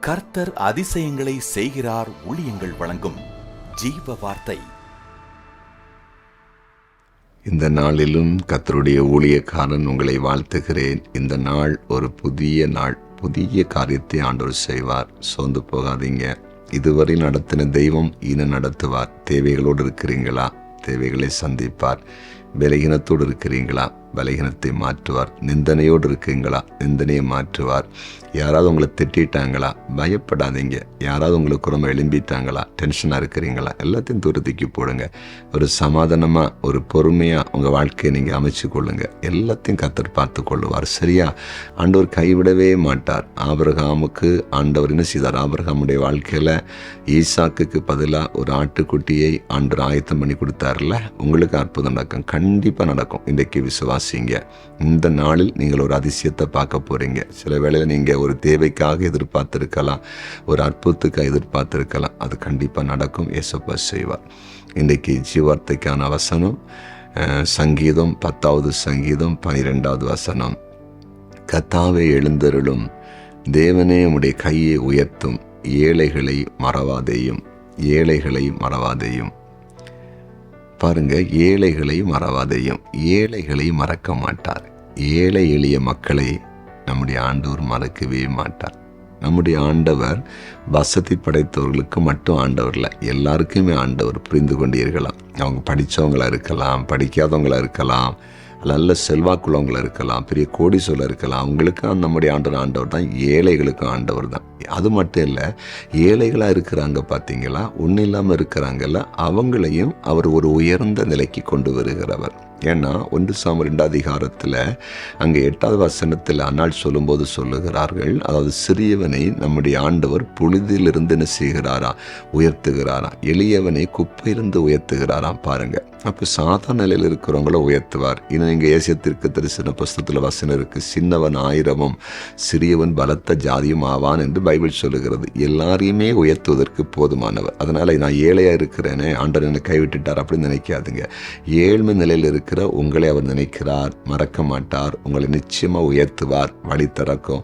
கர்த்தர் அதிசயங்களை செய்கிறார். ஊழியங்கள் வழங்கும் ஜீவ வார்த்தை. இந்த நாளிலும் கர்த்தருடைய ஊழியக்காரன் உங்களை வாழ்த்துகிறேன். இந்த நாள் ஒரு புதிய நாள், புதிய காரியத்தை ஆண்டவர் செய்வார். சோர்ந்து போகாதீங்க. இதுவரை நடத்தின தெய்வம் இன்னும் நடத்துவார். தேவைகளோடு இருக்கிறீங்களா? தேவைகளை சந்திப்பார். பலகீனத்தோடு இருக்கிறீங்களா? பலகீனத்தை மாற்றுவார். நிந்தனையோடு இருக்கீங்களா? நிந்தனையை மாற்றுவார். யாராவது உங்களை திட்டாங்களா? பயப்படாதீங்க. யாராவது உங்களுக்கு ரொம்ப எழும்பிட்டாங்களா? டென்ஷனாக இருக்கிறீங்களா? எல்லாத்தையும் தூரத்துக்கு போடுங்க. ஒரு சமாதானமாக, ஒரு பொறுமையாக உங்கள் வாழ்க்கையை நீங்கள் அமைச்சு கொள்ளுங்க. எல்லாத்தையும் கர்த்தர் பார்த்து கொள்ளுவார். சரியா? ஆண்டவர் கைவிடவே மாட்டார். ஆபிரகாமுக்கு ஆண்டவர் என்ன செய்தார்? ஆபிரகாமுடைய வாழ்க்கையில் ஈசாக்குக்கு பதிலாக ஒரு ஆட்டுக்குட்டியை ஆண்டவர் ஆயத்தம் பண்ணி கொடுத்தார்ல. உங்களுக்கு அற்புதம் நடக்கும், கண்டிப்பாக நடக்கும். இன்றைக்கு விசுவாசிங்க. இந்த நாளில் நீங்கள் ஒரு அதிசயத்தை பார்க்க போறீங்க. சில வேளையில் நீங்கள் ஒரு தேவைக்காக எதிர்பார்த்திருக்கலாம், ஒரு அற்புதத்துக்காக எதிர்பார்த்திருக்கலாம். அது கண்டிப்பாக நடக்கும். இயேசுப்பா செய்வார். இன்றைக்கு ஜீவார்த்தைக்கான வசனம் சங்கீதம் 10வது சங்கீதம் 12வது வசனம். கர்த்தாவே எழுந்தருளும், தேவனே உம்முடைய கையை உயர்த்தும், ஏழைகளை மறவாதேயும். ஏழைகளை மறவாதேயும். பாருங்க, ஏழைகளை மறவாதையும். ஏழைகளை மறக்க மாட்டார். ஏழை எளிய மக்களை நம்முடைய ஆண்டவர் மறக்கவே மாட்டார். நம்முடைய ஆண்டவர் வசதி படைத்தவர்களுக்கு மட்டும் ஆண்டவர் இல்லை, எல்லாருக்குமே ஆண்டவர். புரிந்து கொண்டீர்களா? அவங்க படித்தவங்களா இருக்கலாம், படிக்காதவங்களா இருக்கலாம், நல்ல செல்வாக்குள்ளவங்களா இருக்கலாம், பெரிய கோடீஸ்வரர் இருக்கலாம். அவங்களுக்கும் நம்முடைய ஆண்டவர் தான். ஏழைகளுக்கும் ஆண்டவர் தான். அது மட்டும் இல்லை, ஏழைகளாக இருக்கிறாங்க பார்த்தீங்களா, ஒன்றும் இல்லாமல் இருக்கிறாங்கல்ல, அவங்களையும் அவர் ஒரு உயர்ந்த நிலைக்கு கொண்டு வருகிறவர். ஏன்னா 1 சாமுவேல் 2 அதிகாரத்தில் அங்கே 8வது வசனத்தில் அன்னாள் சொல்லும்போது சொல்லுகிறார்கள், அதாவது சிறியவனை நம்முடைய ஆண்டவர் புழுதியிலிருந்து என்ன செய்கிறாரா? உயர்த்துகிறாரா. எளியவனை குப்பையிலிருந்து உயர்த்துகிறாராம். பாருங்க, அப்போ சாதாரண நிலையில் இருக்கிறவங்கள உயர்த்துவார். இன்னும் இங்கே ஏசியத்திற்கு தரிசன புஸ்தகத்தில் வசனம் இருக்கு, சின்னவன் 1000 சிறியவன் பலத்த ஜாதியும் ஆவான் என்று பைபிள் சொல்லுகிறது. எல்லாரையுமே உயர்த்துவதற்கு போதுமானவர். அதனால நான் ஏழையா இருக்கிறேனே, ஆண்டவர் என்னை கைவிட்டுட்டார் அப்படின்னு நினைக்காதுங்க. ஏழ்மை நிலையில் இருக்கிற உங்களை அவர் நினைக்கிறார், மறக்க மாட்டார். உங்களை நிச்சயமா உயர்த்துவார், வழி திறக்கும்.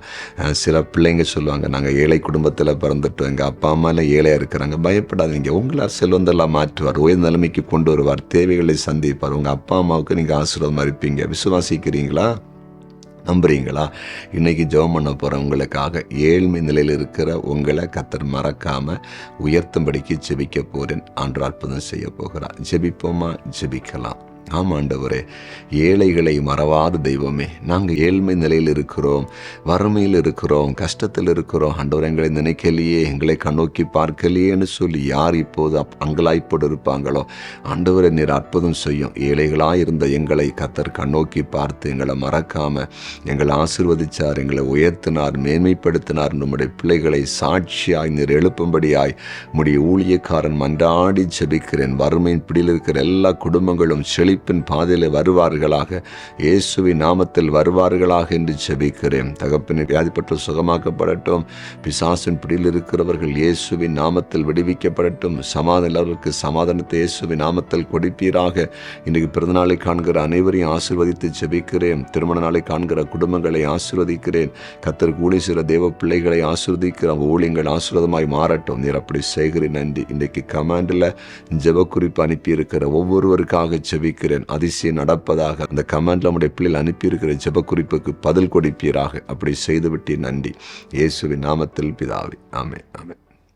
சில பிள்ளைங்க சொல்லுவாங்க, நாங்கள் ஏழை குடும்பத்தில் பிறந்துட்டோம், எங்கள் அப்பா அம்மா எல்லாம் ஏழையா இருக்கிறாங்க. பயப்படாதீங்க. உங்களை செல்வந்தெல்லாம் மாற்றுவார், உயர் நிலைமைக்கு கொண்டு வருவார், தேவைகளை சந்திப்பார். உங்கள் அப்பா அம்மாவுக்கு நீங்கள் ஆசீர்வாதமாக இருப்பீங்க. விசுவாசிக்கிறீங்களா? நம்புறீங்களா? இன்னைக்கு ஜெபம் பண்ண போகிறவங்களுக்காக ஏழ்மை நிலையில் இருக்கிற உங்களை கர்த்தர் மறக்காம உயர்த்தும்படிக்கு ஜெபிக்க போறேன். ஆண்டவர் அற்புதம் செய்ய போகிறார். ஜெபிப்போமா? ஜெபிக்கலாம். ஆமாண்டவரே, ஏழைகளை மறவாத தெய்வமே, நாங்கள் ஏழ்மை நிலையில் இருக்கிறோம், வறுமையில் இருக்கிறோம், கஷ்டத்தில் இருக்கிறோம். ஆண்டவர் எங்களை நினைக்கலையே, எங்களை கண்ணோக்கி பார்க்கலையேன்னு சொல்லி யார் இப்போது அங்கலாய்ப்போடு இருப்பாங்களோ, ஆண்டவரை நீர் அற்புதம் செய்யும். ஏழைகளாக இருந்த எங்களை கர்த்தர் கண்ணோக்கி பார்த்து எங்களை மறக்காம எங்களை ஆசீர்வதிச்சார், எங்களை உயர்த்தினார், மேன்மைப்படுத்தினார். நம்முடைய பிள்ளைகளை சாட்சியாய் நீர் எழுப்பும்படியாய் உம்முடைய ஊழியக்காரன் மன்றாடி ஜெபிக்கிறேன். வறுமையின் பிடியில் இருக்கிற எல்லா குடும்பங்களும் செழிப்பின் பாதையில் வருவார்களாக, இயேசுவின் நாமத்தில் வருவார்களாக என்று ஜெபிக்கிறேன். தகப்பனை வியாதிப்பட்டு சுகமாக்கப்படட்டும். பிசாசின் பிடியில் இருக்கிறவர்கள் இயேசுவின் நாமத்தில் விடுவிக்கப்படட்டும். சமாதானவர்களுக்கு சமாதானத்தை இயேசுவின் நாமத்தில் கொடுப்பீராக. இன்றைக்கு பிறந்தநாளை காண்கிற அனைவரையும் ஆசீர்வதித்து ஜெபிக்கிறேன். திருமண நாளை காண்கிற குடும்பங்களை ஆசீர்வதிக்கிறேன். கர்த்தருக்கு ஊழியம் செய்கிற தேவ பிள்ளைகளை ஆசீர்வதிக்கிறோம். ஊழியங்கள் ஆசீர்வாதமாய் மாறட்டும். நீர் அப்படி செய்கிறேன். நன்றி. இன்றைக்கு கமாண்டில் ஜெப குறிப்பு அனுப்பியிருக்கிற ஒவ்வொருவருக்காக ஜெபிக்கிறேன். அதிசயம் நடப்பதாக அந்த கமெண்ட்ல நம்முடைய பிள்ளைகள் அனுப்பியிருக்கிற ஜெப குறிப்புக்கு பதில் கொடுப்பீராக. அப்படி செய்துவிட்டு நன்றி. இயேசுவின் நாமத்தில் பிதாவே. ஆமென். ஆமென்.